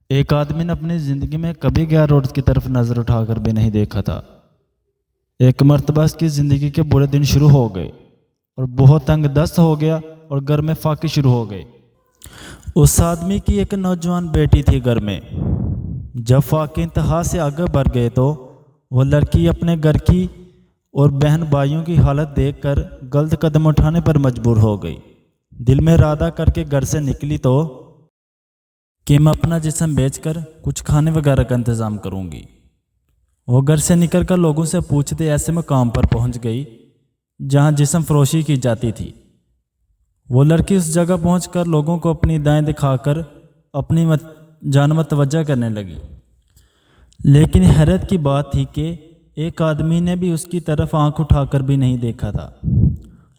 ایک آدمی نے اپنی زندگی میں کبھی غیر عورت کی طرف نظر اٹھا کر بھی نہیں دیکھا تھا۔ ایک مرتبہ اس کی زندگی کے برے دن شروع ہو گئے اور بہت تنگ دست ہو گیا اور گھر میں فاقے شروع ہو گئے۔ اس آدمی کی ایک نوجوان بیٹی تھی گھر میں۔ جب فاقے انتہا سے آگے بڑھ گئے تو وہ لڑکی اپنے گھر کی اور بہن بھائیوں کی حالت دیکھ کر غلط قدم اٹھانے پر مجبور ہو گئی۔ دل میں ارادہ کر کے گھر سے نکلی تو کہ میں اپنا جسم بیچ کر کچھ کھانے وغیرہ کا انتظام کروں گی۔ وہ گھر سے نکل کر لوگوں سے پوچھتے ایسے مقام پر پہنچ گئی جہاں جسم فروشی کی جاتی تھی۔ وہ لڑکی اس جگہ پہنچ کر لوگوں کو اپنی دائیں دکھا کر اپنی جانب متوجہ کرنے لگی۔ لیکن حیرت کی بات تھی کہ ایک آدمی نے بھی اس کی طرف آنکھ اٹھا کر بھی نہیں دیکھا تھا۔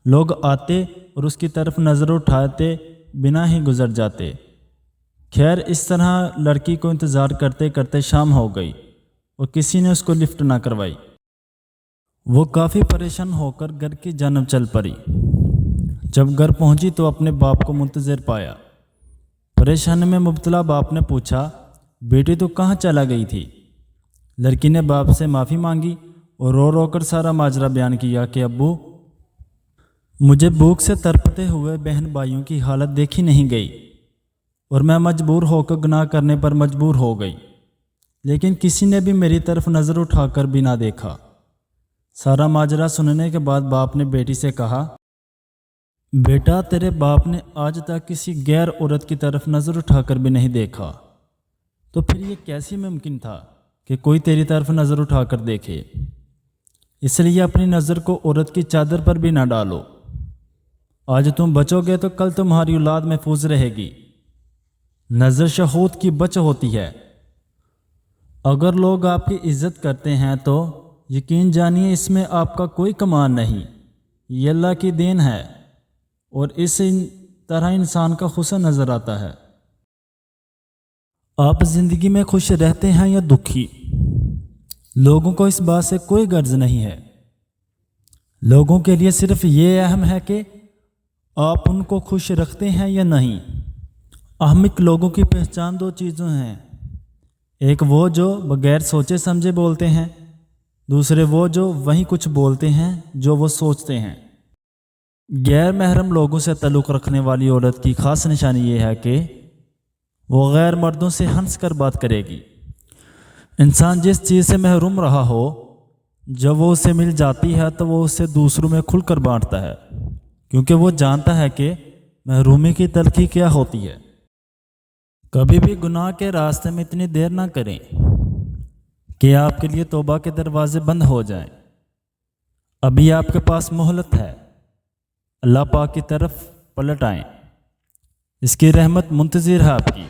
لوگ آتے اور اس کی طرف نظر اٹھاتے بنا ہی گزر جاتے۔ خیر اس طرح لڑکی کو انتظار کرتے کرتے شام ہو گئی اور کسی نے اس کو لفٹ نہ کروائی۔ وہ کافی پریشان ہو کر گھر کی جانب چل پڑی۔ جب گھر پہنچی تو اپنے باپ کو منتظر پایا۔ پریشانی میں مبتلا باپ نے پوچھا، بیٹی تو کہاں چلا گئی تھی؟ لڑکی نے باپ سے معافی مانگی اور رو رو کر سارا ماجرا بیان کیا کہ ابو، مجھے بھوک سے تڑپتے ہوئے بہن بھائیوں کی حالت دیکھی نہیں گئی اور میں مجبور ہو کر گناہ کرنے پر مجبور ہو گئی، لیکن کسی نے بھی میری طرف نظر اٹھا کر بھی نہ دیکھا۔ سارا ماجرا سننے کے بعد باپ نے بیٹی سے کہا، بیٹا تیرے باپ نے آج تک کسی غیر عورت کی طرف نظر اٹھا کر بھی نہیں دیکھا، تو پھر یہ کیسی ممکن تھا کہ کوئی تیری طرف نظر اٹھا کر دیکھے؟ اس لیے اپنی نظر کو عورت کی چادر پر بھی نہ ڈالو۔ آج تم بچو گے تو کل تمہاری اولاد محفوظ رہے گی۔ نظر شہوت کی بچ ہوتی ہے۔ اگر لوگ آپ کی عزت کرتے ہیں تو یقین جانیے اس میں آپ کا کوئی کمال نہیں، یہ اللہ کی دین ہے اور اس طرح انسان کا حسن نظر آتا ہے۔ آپ زندگی میں خوش رہتے ہیں یا دکھی، لوگوں کو اس بات سے کوئی غرض نہیں ہے۔ لوگوں کے لیے صرف یہ اہم ہے کہ آپ ان کو خوش رکھتے ہیں یا نہیں۔ احمق لوگوں کی پہچان دو چیزوں ہیں، ایک وہ جو بغیر سوچے سمجھے بولتے ہیں، دوسرے وہ جو وہی کچھ بولتے ہیں جو وہ سوچتے ہیں۔ غیر محرم لوگوں سے تعلق رکھنے والی عورت کی خاص نشانی یہ ہے کہ وہ غیر مردوں سے ہنس کر بات کرے گی۔ انسان جس چیز سے محروم رہا ہو، جب وہ اسے مل جاتی ہے تو وہ اسے دوسروں میں کھل کر بانٹتا ہے، کیونکہ وہ جانتا ہے کہ محرومی کی تلخی کیا ہوتی ہے۔ کبھی بھی گناہ کے راستے میں اتنی دیر نہ کریں کہ آپ کے لیے توبہ کے دروازے بند ہو جائیں۔ ابھی آپ کے پاس مہلت ہے، اللہ پاک کی طرف پلٹ آئیں، اس کی رحمت منتظر ہے آپ کی۔